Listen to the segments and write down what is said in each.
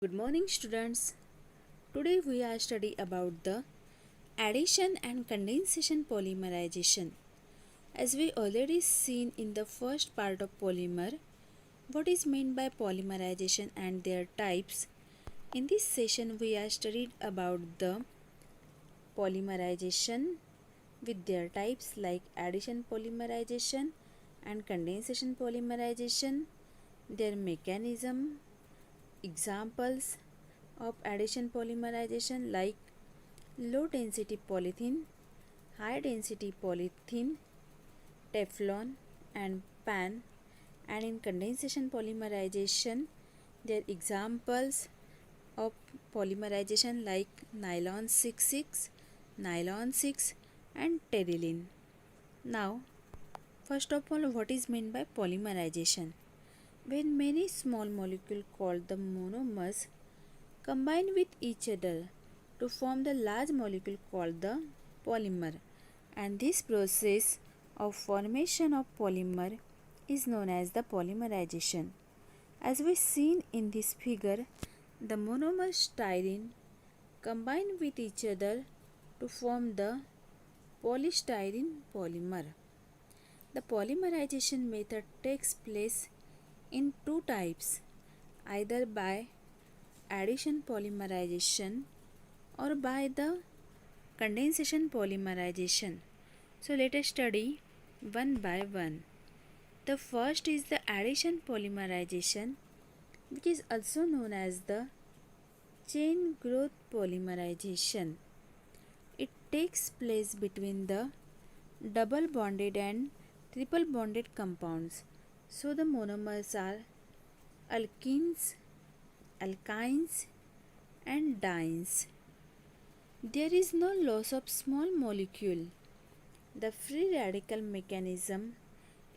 Good morning students. Today we are study about the addition and condensation polymerization. As we already seen in the first part of polymer, what is meant by polymerization and their types. In this session we are studied about the polymerization with their types like addition polymerization and condensation polymerization, their mechanism, examples of addition polymerization like low density polythene, high density polythene, Teflon and PAN, and in condensation polymerization there are examples of polymerization like nylon 66, nylon 6 and terylene. Now first of all, what is meant by polymerization? When many small molecules called the monomers combine with each other to form the large molecule called the polymer, and this process of formation of polymer is known as the polymerization. As we seen in this figure, the monomer styrene combine with each other to form the polystyrene polymer. The polymerization method takes place in two types, either by addition polymerization or by the condensation polymerization. So let us study one by one. The first is the addition polymerization, which is also known as the chain growth polymerization. It takes place between the double bonded and triple bonded compounds. So the monomers are alkenes, alkynes and dienes. There is no loss of small molecule. The free radical mechanism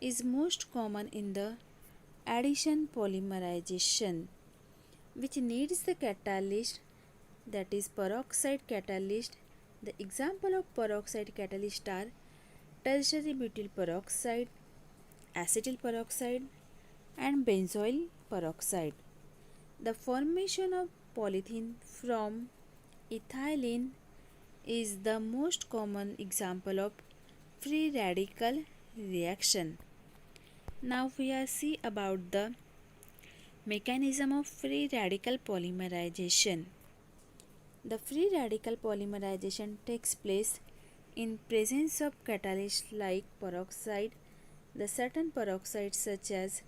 is most common in the addition polymerization, which needs the catalyst, that is peroxide catalyst. The example of peroxide catalyst are tertiary butyl peroxide, acetyl peroxide and benzoyl peroxide. The formation of polythene from ethylene is the most common example of free radical reaction. Now we are see about the mechanism of free radical polymerization. The free radical polymerization takes place in presence of catalysts like peroxide, the certain peroxides such as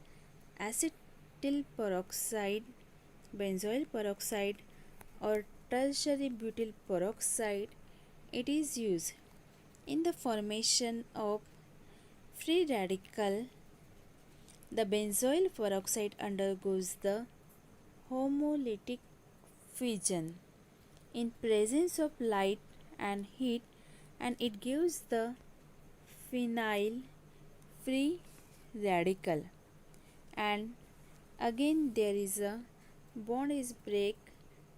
acetyl peroxide, benzoyl peroxide or tertiary butyl peroxide. It is used in the formation of free radical. The benzoyl peroxide undergoes the homolytic fission in presence of light and heat, and it gives the phenyl free radical, and again there is a bond is break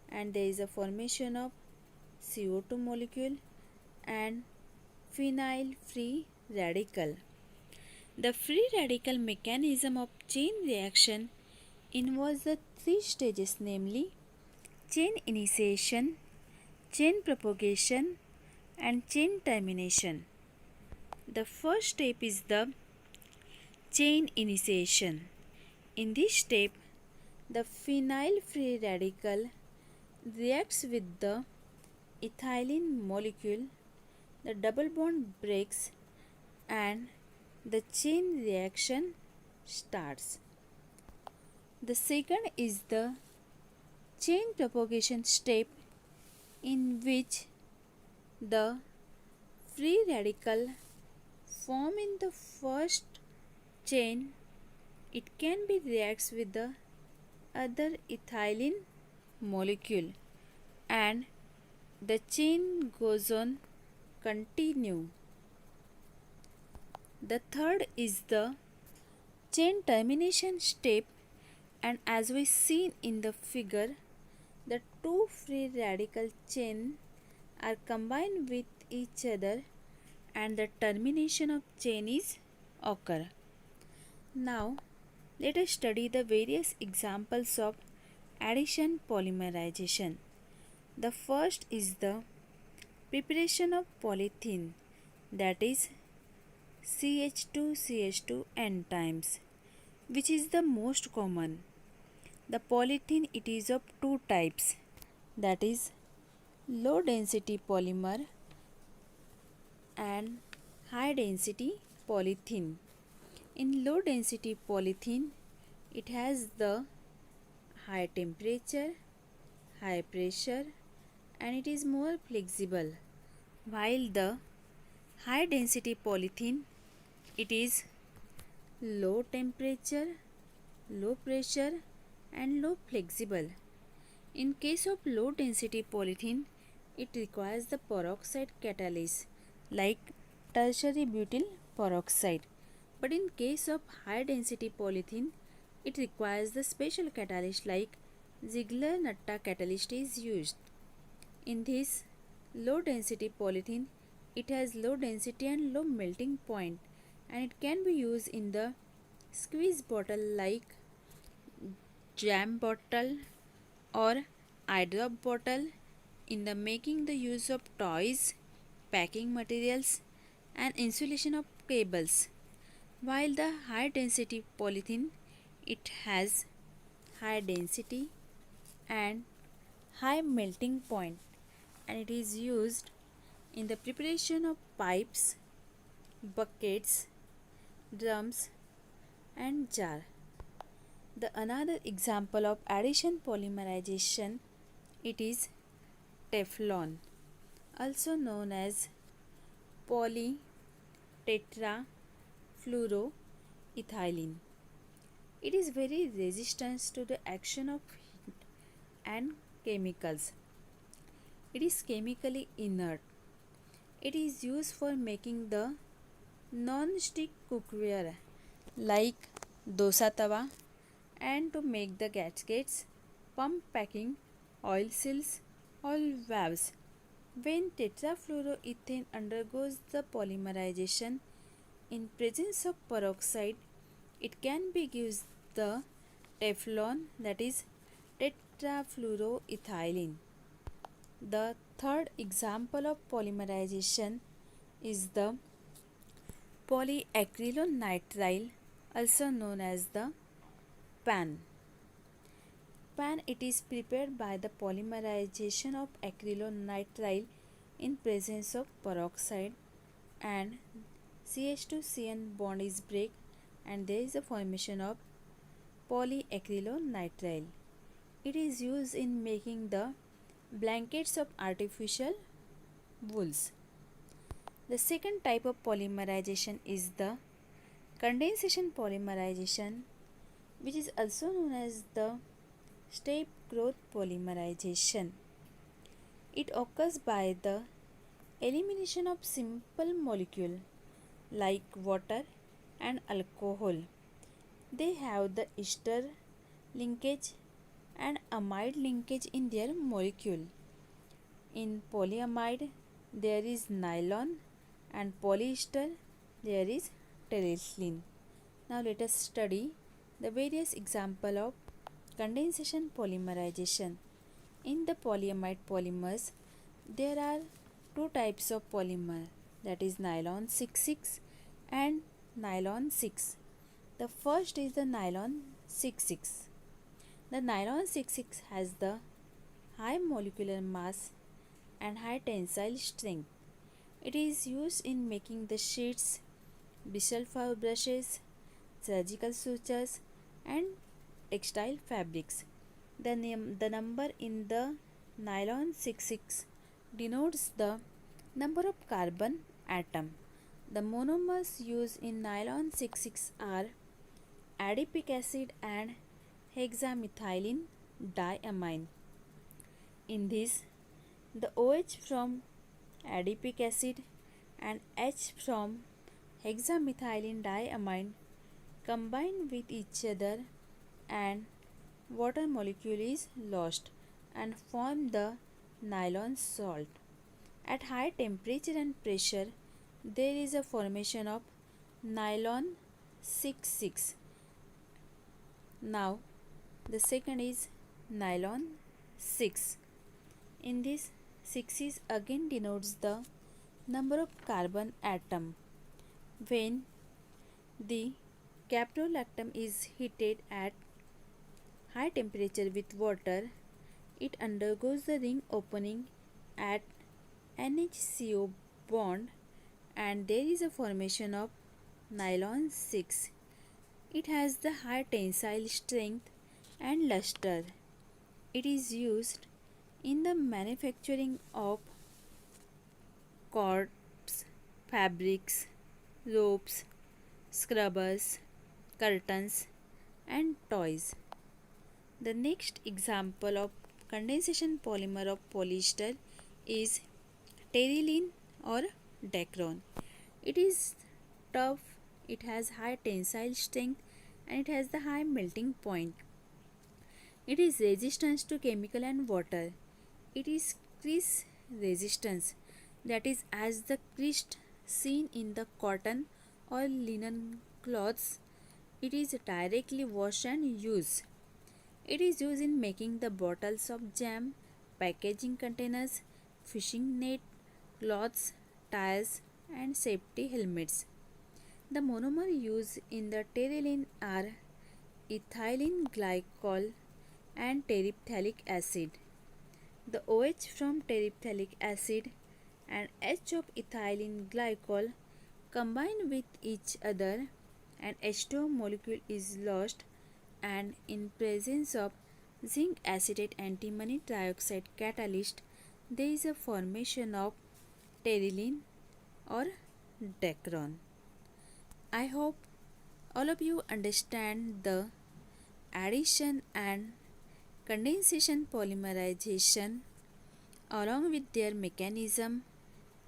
and there is a formation of CO2 molecule and phenyl free radical. The free radical mechanism of chain reaction involves the three stages, namely chain initiation, chain propagation and chain termination. The first step is the chain initiation. In this step, the phenyl free radical reacts with the ethylene molecule, the double bond breaks and the chain reaction starts. The second is the chain propagation step, in which the free radical form in the first chain. It can be reacts with the other ethylene molecule and the chain goes on continue. The third is the chain termination step, and as we seen in the figure, the two free radical chain are combined with each other and the termination of chain is occur. Now let us study the various examples of Addition polymerization. The first is the preparation of polythene, that is CH2CH2 n times, which is the most common. The polythene, it is of two types, that is low density polymer and high density polythene. In low density polythene, it has the high temperature, high pressure, and it is more flexible, while the high density polythene, it is low temperature, low pressure, and low flexible. In case of low density polythene, it requires the peroxide catalyst like tertiary butyl peroxide. But in case of high density polythene, it requires the special catalyst like Ziegler-Natta catalyst is used. In this low density polythene, it has low density and low melting point, and it can be used in the squeeze bottle like jam bottle or eye drop bottle, in the making the use of toys, packing materials, and insulation of cables. While the high density polythene, it has high density and high melting point, and it is used in the preparation of pipes, buckets, drums, and jar. The another example of addition polymerization, it is Teflon, also known as polytetrafluoroethylene. It is very resistant to the action of heat and chemicals. It is chemically inert. It is used for making the non-stick cookware like dosa tawa, and to make the gaskets, pump packing, oil seals, or valves. When tetrafluoroethane undergoes the polymerization in presence of peroxide, it can be used the Teflon, that is tetrafluoroethylene. The third example of polymerization is the polyacrylonitrile, also known as the PAN. PAN, it is prepared by the polymerization of acrylonitrile in presence of peroxide, and CH2CN bond is break, and there is a formation of polyacrylonitrile. It is used in making the blankets of artificial wools. The second type of polymerization is the condensation polymerization, which is also known as the step growth polymerization. It occurs by the elimination of simple molecule like water and alcohol. They have the ester linkage and amide linkage in their molecule. In polyamide, there is nylon, and polyester, there is terephthalene. Now let us study the various example of condensation polymerization. In the polyamide polymers, there are two types of polymer, that is nylon 66 and nylon 6. The first is the nylon 66. The nylon 66 has the high molecular mass and high tensile strength. It is used in making the sheets, bristle brushes, surgical sutures, and textile fabrics. The number in the nylon 66 denotes the number of carbon atom. The monomers used in nylon 66 are adipic acid and hexamethylene diamine. In this, the OH from adipic acid and H from hexamethylene diamine combine with each other, and water molecule is lost and form the nylon salt. At high temperature and pressure, there is a formation of nylon 66. Now, the second is nylon 6. In this, 6 is again denotes the number of carbon atom. When the caprolactam is heated at high temperature with water, it undergoes the ring opening at NHCO bond and there is a formation of nylon 6. It has the high tensile strength and luster. It is used in the manufacturing of cords, fabrics, ropes, scrubbers, curtains, and toys. The next example of condensation polymer of polyester is terylene or Dacron. It is tough, it has high tensile strength, and it has the high melting point. It is resistant to chemical and water. It is crease resistance, that is as the crease seen in the cotton or linen cloths. It is directly washed and used. It is used in making the bottles of jam, packaging containers, fishing net, cloths, tires, and safety helmets. The monomer used in the terylene are ethylene glycol and terephthalic acid. The OH from terephthalic acid and H of ethylene glycol combine with each other and H2O molecule is lost, and in presence of zinc acetate antimony trioxide catalyst there is a formation of terylene or Dacron. I hope all of you understand the addition and condensation polymerization along with their mechanism,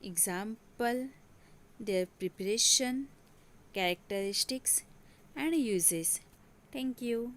example, their preparation, characteristics and uses. Thank you.